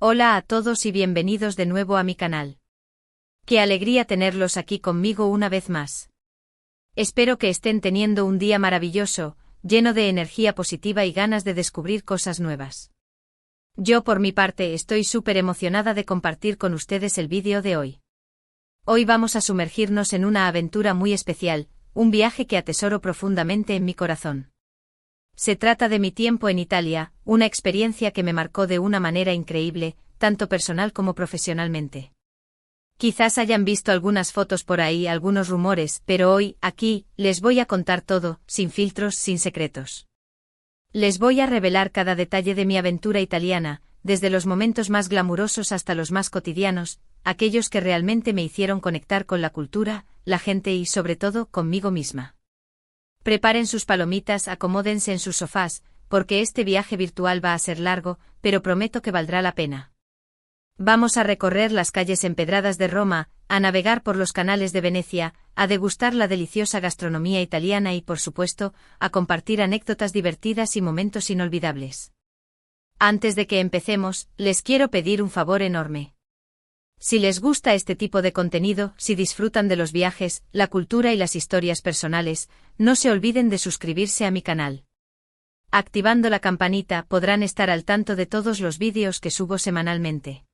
Hola a todos y bienvenidos de nuevo a mi canal. Qué alegría tenerlos aquí conmigo una vez más. Espero que estén teniendo un día maravilloso, lleno de energía positiva y ganas de descubrir cosas nuevas. Yo por mi parte estoy súper emocionada de compartir con ustedes el vídeo de hoy. Hoy vamos a sumergirnos en una aventura muy especial, un viaje que atesoro profundamente en mi corazón. Se trata de mi tiempo en Italia, una experiencia que me marcó de una manera increíble, tanto personal como profesionalmente. Quizás hayan visto algunas fotos por ahí, algunos rumores, pero hoy, aquí, les voy a contar todo, sin filtros, sin secretos. Les voy a revelar cada detalle de mi aventura italiana, desde los momentos más glamurosos hasta los más cotidianos, aquellos que realmente me hicieron conectar con la cultura, la gente y sobre todo conmigo misma. Preparen sus palomitas, acomódense en sus sofás, porque este viaje virtual va a ser largo, pero prometo que valdrá la pena. Vamos a recorrer las calles empedradas de Roma, a navegar por los canales de Venecia, a degustar la deliciosa gastronomía italiana y, por supuesto, a compartir anécdotas divertidas y momentos inolvidables. Antes de que empecemos, les quiero pedir un favor enorme. Si les gusta este tipo de contenido, si disfrutan de los viajes, la cultura y las historias personales, no se olviden de suscribirse a mi canal. Activando la campanita podrán estar al tanto de todos los vídeos que subo semanalmente.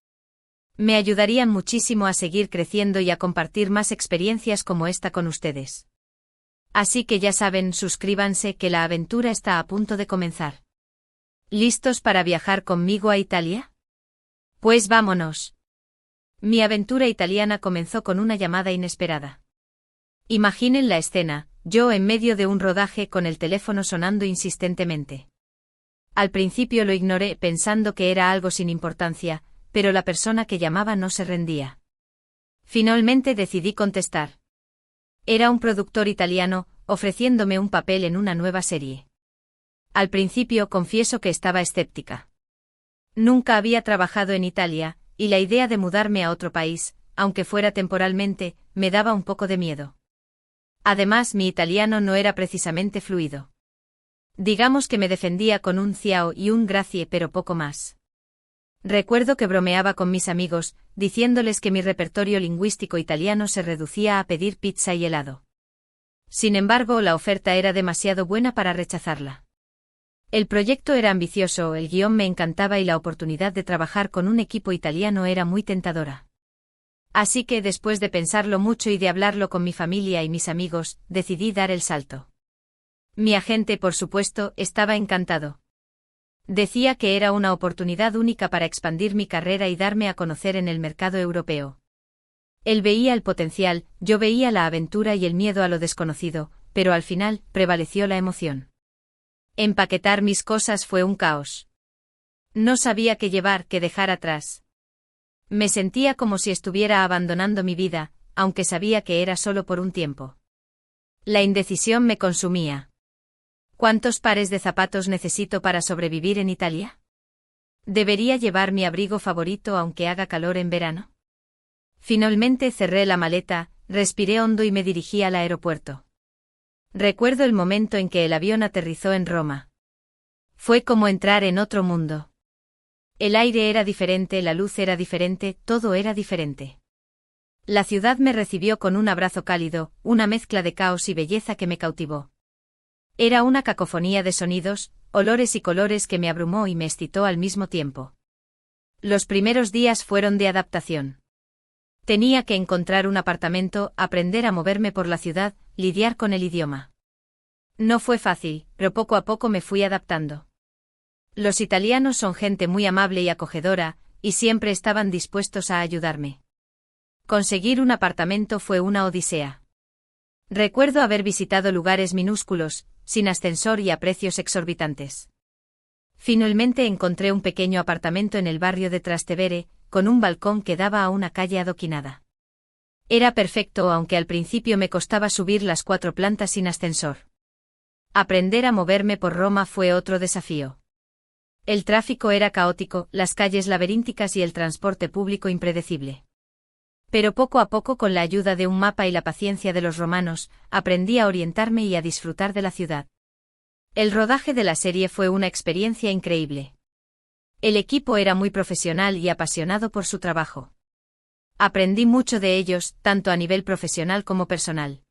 Me ayudarían muchísimo a seguir creciendo y a compartir más experiencias como esta con ustedes. Así que ya saben, suscríbanse que la aventura está a punto de comenzar. ¿Listos para viajar conmigo a Italia? Pues vámonos. Mi aventura italiana comenzó con una llamada inesperada. Imaginen la escena, yo en medio de un rodaje con el teléfono sonando insistentemente. Al principio lo ignoré pensando que era algo sin importancia, pero la persona que llamaba no se rendía. Finalmente decidí contestar. Era un productor italiano, ofreciéndome un papel en una nueva serie. Al principio confieso que estaba escéptica. Nunca había trabajado en Italia, y la idea de mudarme a otro país, aunque fuera temporalmente, me daba un poco de miedo. Además, mi italiano no era precisamente fluido. Digamos que me defendía con un ciao y un grazie, pero poco más. Recuerdo que bromeaba con mis amigos, diciéndoles que mi repertorio lingüístico italiano se reducía a pedir pizza y helado. Sin embargo, la oferta era demasiado buena para rechazarla. El proyecto era ambicioso, el guión me encantaba y la oportunidad de trabajar con un equipo italiano era muy tentadora. Así que, después de pensarlo mucho y de hablarlo con mi familia y mis amigos, decidí dar el salto. Mi agente, por supuesto, estaba encantado. Decía que era una oportunidad única para expandir mi carrera y darme a conocer en el mercado europeo. Él veía el potencial, yo veía la aventura y el miedo a lo desconocido, pero al final, prevaleció la emoción. Empaquetar mis cosas fue un caos. No sabía qué llevar, qué dejar atrás. Me sentía como si estuviera abandonando mi vida, aunque sabía que era solo por un tiempo. La indecisión me consumía. ¿Cuántos pares de zapatos necesito para sobrevivir en Italia? ¿Debería llevar mi abrigo favorito aunque haga calor en verano? Finalmente cerré la maleta, respiré hondo y me dirigí al aeropuerto. Recuerdo el momento en que el avión aterrizó en Roma. Fue como entrar en otro mundo. El aire era diferente, la luz era diferente, todo era diferente. La ciudad me recibió con un abrazo cálido, una mezcla de caos y belleza que me cautivó. Era una cacofonía de sonidos, olores y colores que me abrumó y me excitó al mismo tiempo. Los primeros días fueron de adaptación. Tenía que encontrar un apartamento, aprender a moverme por la ciudad, lidiar con el idioma. No fue fácil, pero poco a poco me fui adaptando. Los italianos son gente muy amable y acogedora, y siempre estaban dispuestos a ayudarme. Conseguir un apartamento fue una odisea. Recuerdo haber visitado lugares minúsculos, sin ascensor y a precios exorbitantes. Finalmente encontré un pequeño apartamento en el barrio de Trastevere, con un balcón que daba a una calle adoquinada. Era perfecto aunque al principio me costaba subir las 4 plantas sin ascensor. Aprender a moverme por Roma fue otro desafío. El tráfico era caótico, las calles laberínticas y el transporte público impredecible. Pero poco a poco, con la ayuda de un mapa y la paciencia de los romanos, aprendí a orientarme y a disfrutar de la ciudad. El rodaje de la serie fue una experiencia increíble. El equipo era muy profesional y apasionado por su trabajo. Aprendí mucho de ellos, tanto a nivel profesional como personal.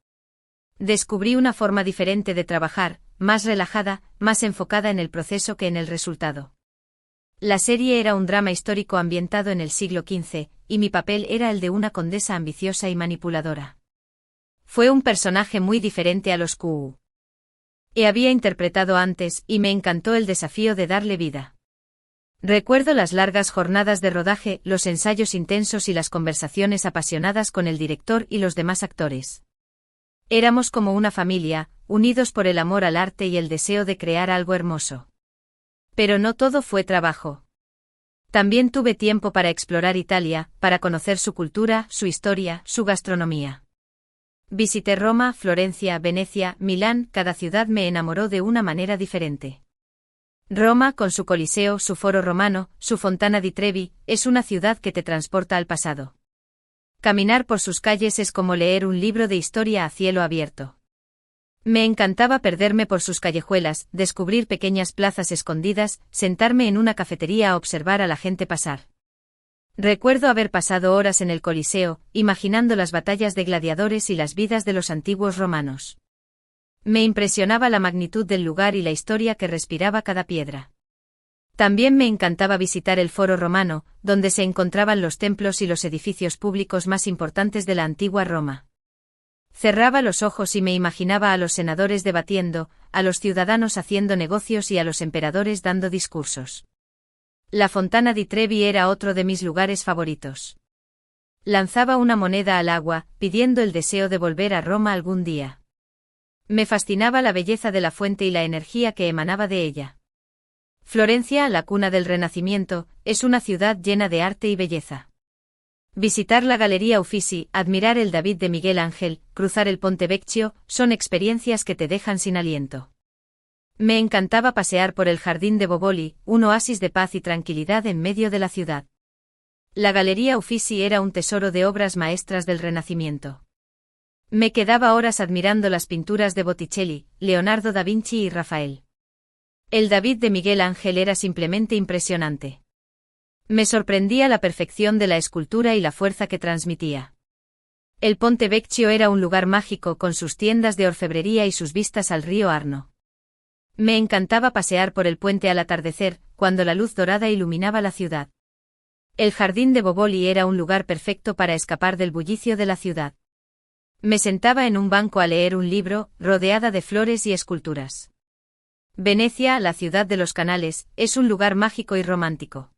Descubrí una forma diferente de trabajar, más relajada, más enfocada en el proceso que en el resultado. La serie era un drama histórico ambientado en el siglo XV, y mi papel era el de una condesa ambiciosa y manipuladora. Fue un personaje muy diferente a los que había interpretado antes, y me encantó el desafío de darle vida. Recuerdo las largas jornadas de rodaje, los ensayos intensos y las conversaciones apasionadas con el director y los demás actores. Éramos como una familia, unidos por el amor al arte y el deseo de crear algo hermoso. Pero no todo fue trabajo. También tuve tiempo para explorar Italia, para conocer su cultura, su historia, su gastronomía. Visité Roma, Florencia, Venecia, Milán, cada ciudad me enamoró de una manera diferente. Roma, con su Coliseo, su Foro Romano, su Fontana di Trevi, es una ciudad que te transporta al pasado. Caminar por sus calles es como leer un libro de historia a cielo abierto. Me encantaba perderme por sus callejuelas, descubrir pequeñas plazas escondidas, sentarme en una cafetería a observar a la gente pasar. Recuerdo haber pasado horas en el Coliseo, imaginando las batallas de gladiadores y las vidas de los antiguos romanos. Me impresionaba la magnitud del lugar y la historia que respiraba cada piedra. También me encantaba visitar el Foro Romano, donde se encontraban los templos y los edificios públicos más importantes de la antigua Roma. Cerraba los ojos y me imaginaba a los senadores debatiendo, a los ciudadanos haciendo negocios y a los emperadores dando discursos. La Fontana di Trevi era otro de mis lugares favoritos. Lanzaba una moneda al agua, pidiendo el deseo de volver a Roma algún día. Me fascinaba la belleza de la fuente y la energía que emanaba de ella. Florencia, la cuna del Renacimiento, es una ciudad llena de arte y belleza. Visitar la Galería Uffizi, admirar el David de Miguel Ángel, cruzar el Ponte Vecchio, son experiencias que te dejan sin aliento. Me encantaba pasear por el Jardín de Boboli, un oasis de paz y tranquilidad en medio de la ciudad. La Galería Uffizi era un tesoro de obras maestras del Renacimiento. Me quedaba horas admirando las pinturas de Botticelli, Leonardo da Vinci y Rafael. El David de Miguel Ángel era simplemente impresionante. Me sorprendía la perfección de la escultura y la fuerza que transmitía. El Ponte Vecchio era un lugar mágico con sus tiendas de orfebrería y sus vistas al río Arno. Me encantaba pasear por el puente al atardecer, cuando la luz dorada iluminaba la ciudad. El Jardín de Boboli era un lugar perfecto para escapar del bullicio de la ciudad. Me sentaba en un banco a leer un libro, rodeada de flores y esculturas. Venecia, la ciudad de los canales, es un lugar mágico y romántico.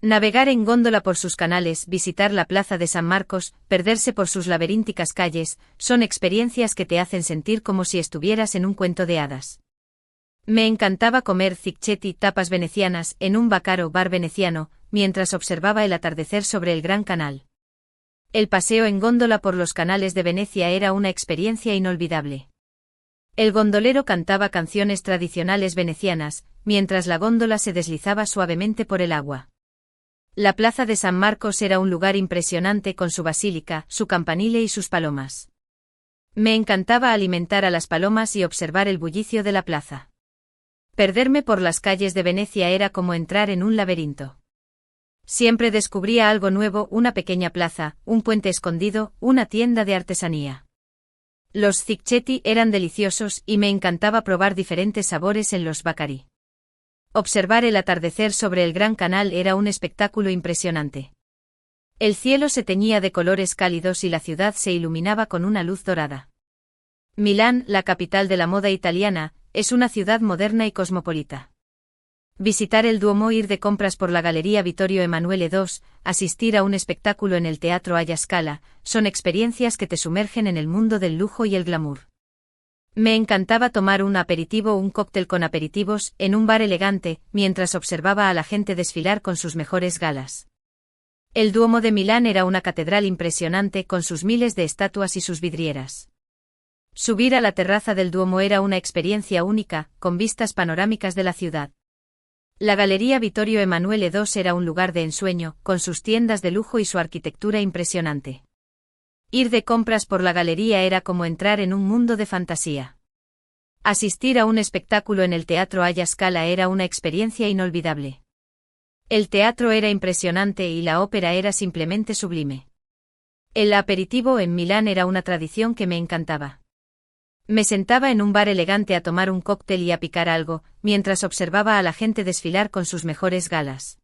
Navegar en góndola por sus canales, visitar la plaza de San Marcos, perderse por sus laberínticas calles, son experiencias que te hacen sentir como si estuvieras en un cuento de hadas. Me encantaba comer cicchetti, tapas venecianas, en un Baccaro bar veneciano, mientras observaba el atardecer sobre el Gran Canal. El paseo en góndola por los canales de Venecia era una experiencia inolvidable. El gondolero cantaba canciones tradicionales venecianas, mientras la góndola se deslizaba suavemente por el agua. La plaza de San Marcos era un lugar impresionante con su basílica, su campanile y sus palomas. Me encantaba alimentar a las palomas y observar el bullicio de la plaza. Perderme por las calles de Venecia era como entrar en un laberinto. Siempre descubría algo nuevo, una pequeña plaza, un puente escondido, una tienda de artesanía. Los cicchetti eran deliciosos y me encantaba probar diferentes sabores en los Baccari. Observar el atardecer sobre el Gran Canal era un espectáculo impresionante. El cielo se teñía de colores cálidos y la ciudad se iluminaba con una luz dorada. Milán, la capital de la moda italiana, es una ciudad moderna y cosmopolita. Visitar el Duomo, ir de compras por la Galería Vittorio Emanuele II, asistir a un espectáculo en el Teatro Alla Scala, son experiencias que te sumergen en el mundo del lujo y el glamour. Me encantaba tomar un aperitivo o un cóctel con aperitivos, en un bar elegante, mientras observaba a la gente desfilar con sus mejores galas. El Duomo de Milán era una catedral impresionante con sus miles de estatuas y sus vidrieras. Subir a la terraza del Duomo era una experiencia única, con vistas panorámicas de la ciudad. La Galería Vittorio Emanuele II era un lugar de ensueño, con sus tiendas de lujo y su arquitectura impresionante. Ir de compras por la galería era como entrar en un mundo de fantasía. Asistir a un espectáculo en el Teatro Alla Scala era una experiencia inolvidable. El teatro era impresionante y la ópera era simplemente sublime. El aperitivo en Milán era una tradición que me encantaba. Me sentaba en un bar elegante a tomar un cóctel y a picar algo, mientras observaba a la gente desfilar con sus mejores galas.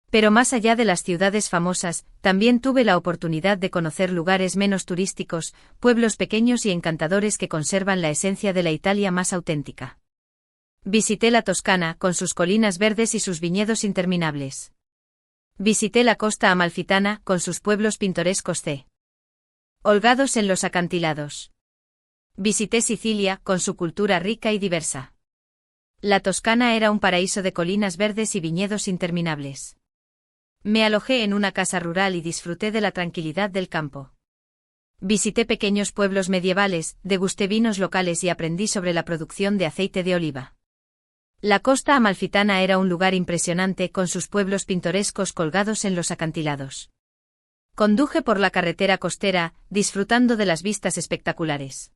Pero más allá de las ciudades famosas, también tuve la oportunidad de conocer lugares menos turísticos, pueblos pequeños y encantadores que conservan la esencia de la Italia más auténtica. Visité la Toscana, con sus colinas verdes y sus viñedos interminables. Visité la costa amalfitana, con sus pueblos pintorescos holgados en los acantilados. Visité Sicilia, con su cultura rica y diversa. La Toscana era un paraíso de colinas verdes y viñedos interminables. Me alojé en una casa rural y disfruté de la tranquilidad del campo. Visité pequeños pueblos medievales, degusté vinos locales y aprendí sobre la producción de aceite de oliva. La costa amalfitana era un lugar impresionante con sus pueblos pintorescos colgados en los acantilados. Conduje por la carretera costera, disfrutando de las vistas espectaculares.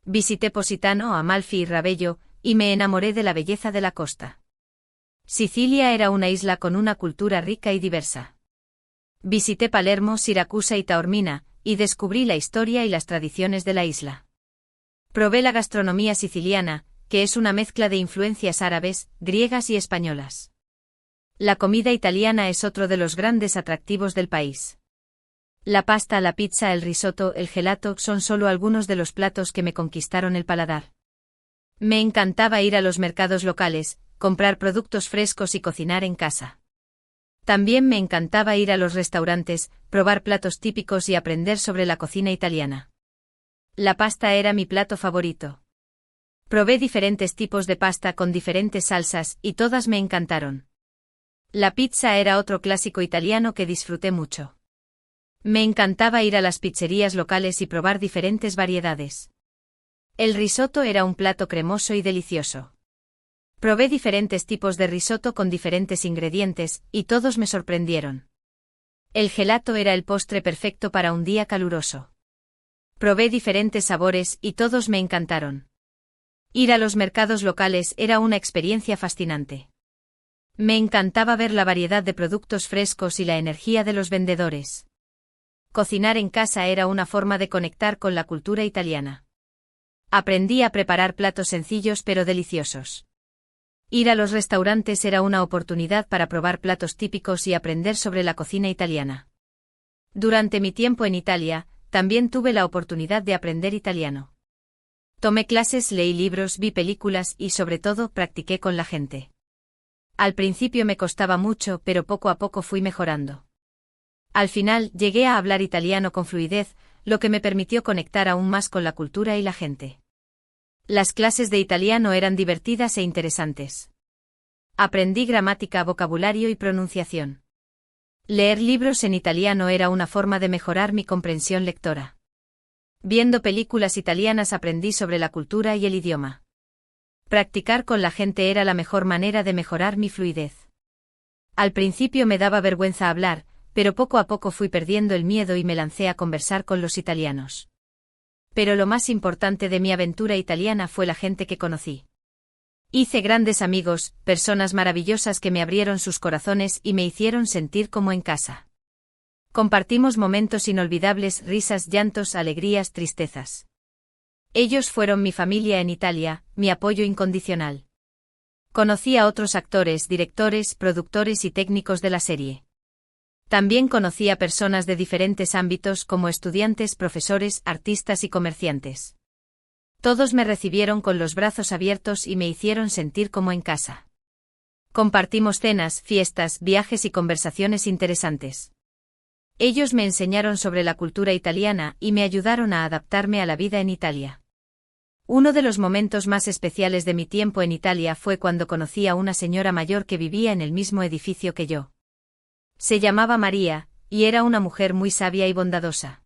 Visité Positano, Amalfi y Ravello, y me enamoré de la belleza de la costa. Sicilia era una isla con una cultura rica y diversa. Visité Palermo, Siracusa y Taormina, y descubrí la historia y las tradiciones de la isla. Probé la gastronomía siciliana, que es una mezcla de influencias árabes, griegas y españolas. La comida italiana es otro de los grandes atractivos del país. La pasta, la pizza, el risotto, el gelato son solo algunos de los platos que me conquistaron el paladar. Me encantaba ir a los mercados locales, comprar productos frescos y cocinar en casa. También me encantaba ir a los restaurantes, probar platos típicos y aprender sobre la cocina italiana. La pasta era mi plato favorito. Probé diferentes tipos de pasta con diferentes salsas y todas me encantaron. La pizza era otro clásico italiano que disfruté mucho. Me encantaba ir a las pizzerías locales y probar diferentes variedades. El risotto era un plato cremoso y delicioso. Probé diferentes tipos de risotto con diferentes ingredientes, y todos me sorprendieron. El gelato era el postre perfecto para un día caluroso. Probé diferentes sabores y todos me encantaron. Ir a los mercados locales era una experiencia fascinante. Me encantaba ver la variedad de productos frescos y la energía de los vendedores. Cocinar en casa era una forma de conectar con la cultura italiana. Aprendí a preparar platos sencillos pero deliciosos. Ir a los restaurantes era una oportunidad para probar platos típicos y aprender sobre la cocina italiana. Durante mi tiempo en Italia, también tuve la oportunidad de aprender italiano. Tomé clases, leí libros, vi películas y sobre todo practiqué con la gente. Al principio me costaba mucho, pero poco a poco fui mejorando. Al final, llegué a hablar italiano con fluidez, lo que me permitió conectar aún más con la cultura y la gente. Las clases de italiano eran divertidas e interesantes. Aprendí gramática, vocabulario y pronunciación. Leer libros en italiano era una forma de mejorar mi comprensión lectora. Viendo películas italianas aprendí sobre la cultura y el idioma. Practicar con la gente era la mejor manera de mejorar mi fluidez. Al principio me daba vergüenza hablar, pero poco a poco fui perdiendo el miedo y me lancé a conversar con los italianos. Pero lo más importante de mi aventura italiana fue la gente que conocí. Hice grandes amigos, personas maravillosas que me abrieron sus corazones y me hicieron sentir como en casa. Compartimos momentos inolvidables, risas, llantos, alegrías, tristezas. Ellos fueron mi familia en Italia, mi apoyo incondicional. Conocí a otros actores, directores, productores y técnicos de la serie. También conocí a personas de diferentes ámbitos como estudiantes, profesores, artistas y comerciantes. Todos me recibieron con los brazos abiertos y me hicieron sentir como en casa. Compartimos cenas, fiestas, viajes y conversaciones interesantes. Ellos me enseñaron sobre la cultura italiana y me ayudaron a adaptarme a la vida en Italia. Uno de los momentos más especiales de mi tiempo en Italia fue cuando conocí a una señora mayor que vivía en el mismo edificio que yo. Se llamaba María, y era una mujer muy sabia y bondadosa.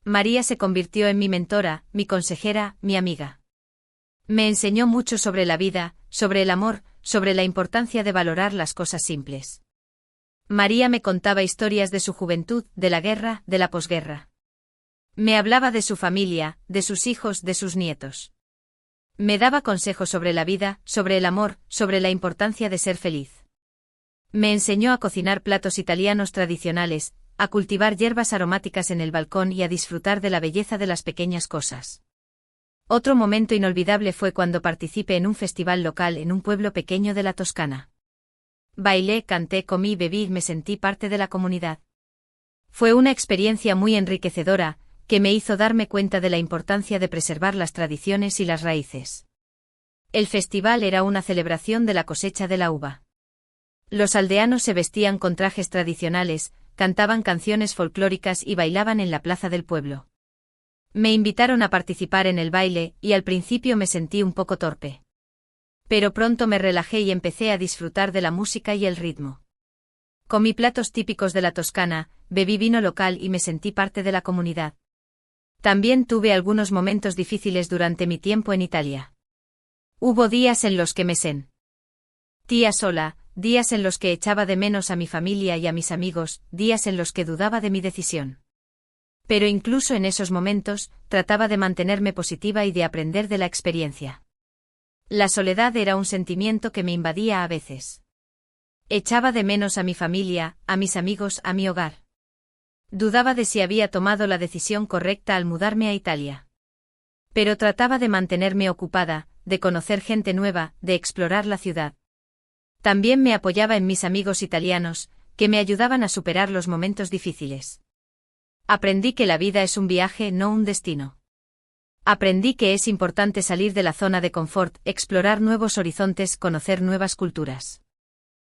María se convirtió en mi mentora, mi consejera, mi amiga. Me enseñó mucho sobre la vida, sobre el amor, sobre la importancia de valorar las cosas simples. María me contaba historias de su juventud, de la guerra, de la posguerra. Me hablaba de su familia, de sus hijos, de sus nietos. Me daba consejos sobre la vida, sobre el amor, sobre la importancia de ser feliz. Me enseñó a cocinar platos italianos tradicionales, a cultivar hierbas aromáticas en el balcón y a disfrutar de la belleza de las pequeñas cosas. Otro momento inolvidable fue cuando participé en un festival local en un pueblo pequeño de la Toscana. Bailé, canté, comí, bebí y me sentí parte de la comunidad. Fue una experiencia muy enriquecedora, que me hizo darme cuenta de la importancia de preservar las tradiciones y las raíces. El festival era una celebración de la cosecha de la uva. Los aldeanos se vestían con trajes tradicionales, cantaban canciones folclóricas y bailaban en la plaza del pueblo. Me invitaron a participar en el baile, y al principio me sentí un poco torpe. Pero pronto me relajé y empecé a disfrutar de la música y el ritmo. Comí platos típicos de la Toscana, bebí vino local y me sentí parte de la comunidad. También tuve algunos momentos difíciles durante mi tiempo en Italia. Hubo días en los que me sentía sola, días en los que echaba de menos a mi familia y a mis amigos, días en los que dudaba de mi decisión. Pero incluso en esos momentos, trataba de mantenerme positiva y de aprender de la experiencia. La soledad era un sentimiento que me invadía a veces. Echaba de menos a mi familia, a mis amigos, a mi hogar. Dudaba de si había tomado la decisión correcta al mudarme a Italia. Pero trataba de mantenerme ocupada, de conocer gente nueva, de explorar la ciudad. También me apoyaba en mis amigos italianos, que me ayudaban a superar los momentos difíciles. Aprendí que la vida es un viaje, no un destino. Aprendí que es importante salir de la zona de confort, explorar nuevos horizontes, conocer nuevas culturas.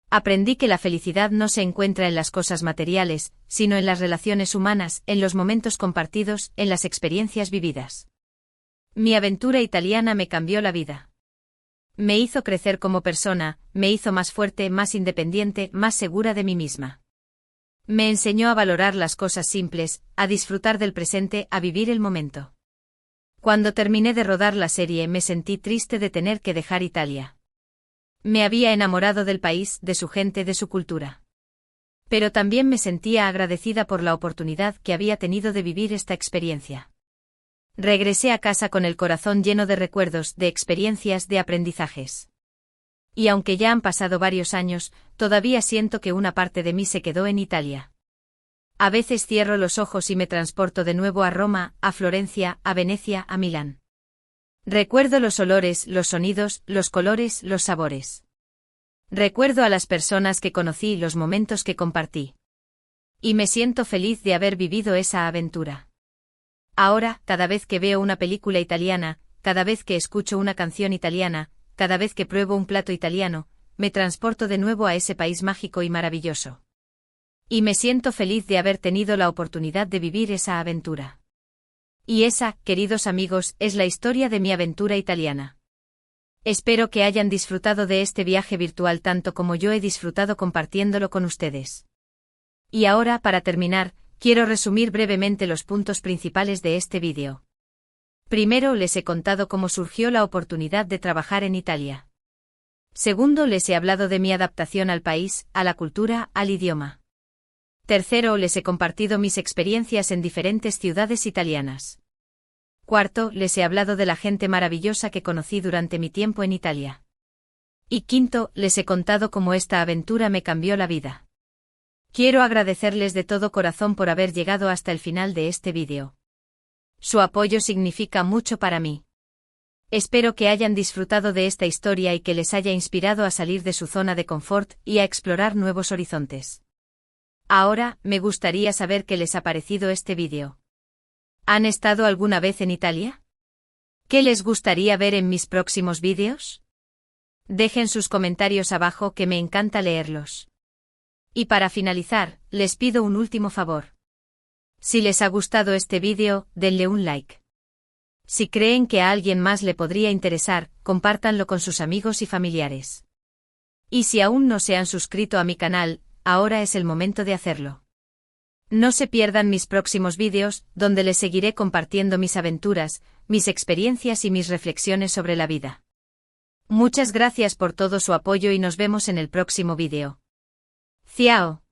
Aprendí que la felicidad no se encuentra en las cosas materiales, sino en las relaciones humanas, en los momentos compartidos, en las experiencias vividas. Mi aventura italiana me cambió la vida. Me hizo crecer como persona, me hizo más fuerte, más independiente, más segura de mí misma. Me enseñó a valorar las cosas simples, a disfrutar del presente, a vivir el momento. Cuando terminé de rodar la serie me sentí triste de tener que dejar Italia. Me había enamorado del país, de su gente, de su cultura. Pero también me sentía agradecida por la oportunidad que había tenido de vivir esta experiencia. Regresé a casa con el corazón lleno de recuerdos, de experiencias, de aprendizajes. Y aunque ya han pasado varios años, todavía siento que una parte de mí se quedó en Italia. A veces cierro los ojos y me transporto de nuevo a Roma, a Florencia, a Venecia, a Milán. Recuerdo los olores, los sonidos, los colores, los sabores. Recuerdo a las personas que conocí y los momentos que compartí. Y me siento feliz de haber vivido esa aventura. Ahora, cada vez que veo una película italiana, cada vez que escucho una canción italiana, cada vez que pruebo un plato italiano, me transporto de nuevo a ese país mágico y maravilloso. Y me siento feliz de haber tenido la oportunidad de vivir esa aventura. Y esa, queridos amigos, es la historia de mi aventura italiana. Espero que hayan disfrutado de este viaje virtual tanto como yo he disfrutado compartiéndolo con ustedes. Y ahora, para terminar, quiero resumir brevemente los puntos principales de este vídeo. Primero, les he contado cómo surgió la oportunidad de trabajar en Italia. Segundo, les he hablado de mi adaptación al país, a la cultura, al idioma. Tercero, les he compartido mis experiencias en diferentes ciudades italianas. Cuarto, les he hablado de la gente maravillosa que conocí durante mi tiempo en Italia. Y quinto, les he contado cómo esta aventura me cambió la vida. Quiero agradecerles de todo corazón por haber llegado hasta el final de este vídeo. Su apoyo significa mucho para mí. Espero que hayan disfrutado de esta historia y que les haya inspirado a salir de su zona de confort y a explorar nuevos horizontes. Ahora, me gustaría saber qué les ha parecido este vídeo. ¿Han estado alguna vez en Italia? ¿Qué les gustaría ver en mis próximos vídeos? Dejen sus comentarios abajo que me encanta leerlos. Y para finalizar, les pido un último favor. Si les ha gustado este vídeo, denle un like. Si creen que a alguien más le podría interesar, compártanlo con sus amigos y familiares. Y si aún no se han suscrito a mi canal, ahora es el momento de hacerlo. No se pierdan mis próximos vídeos, donde les seguiré compartiendo mis aventuras, mis experiencias y mis reflexiones sobre la vida. Muchas gracias por todo su apoyo y nos vemos en el próximo vídeo. Ciao.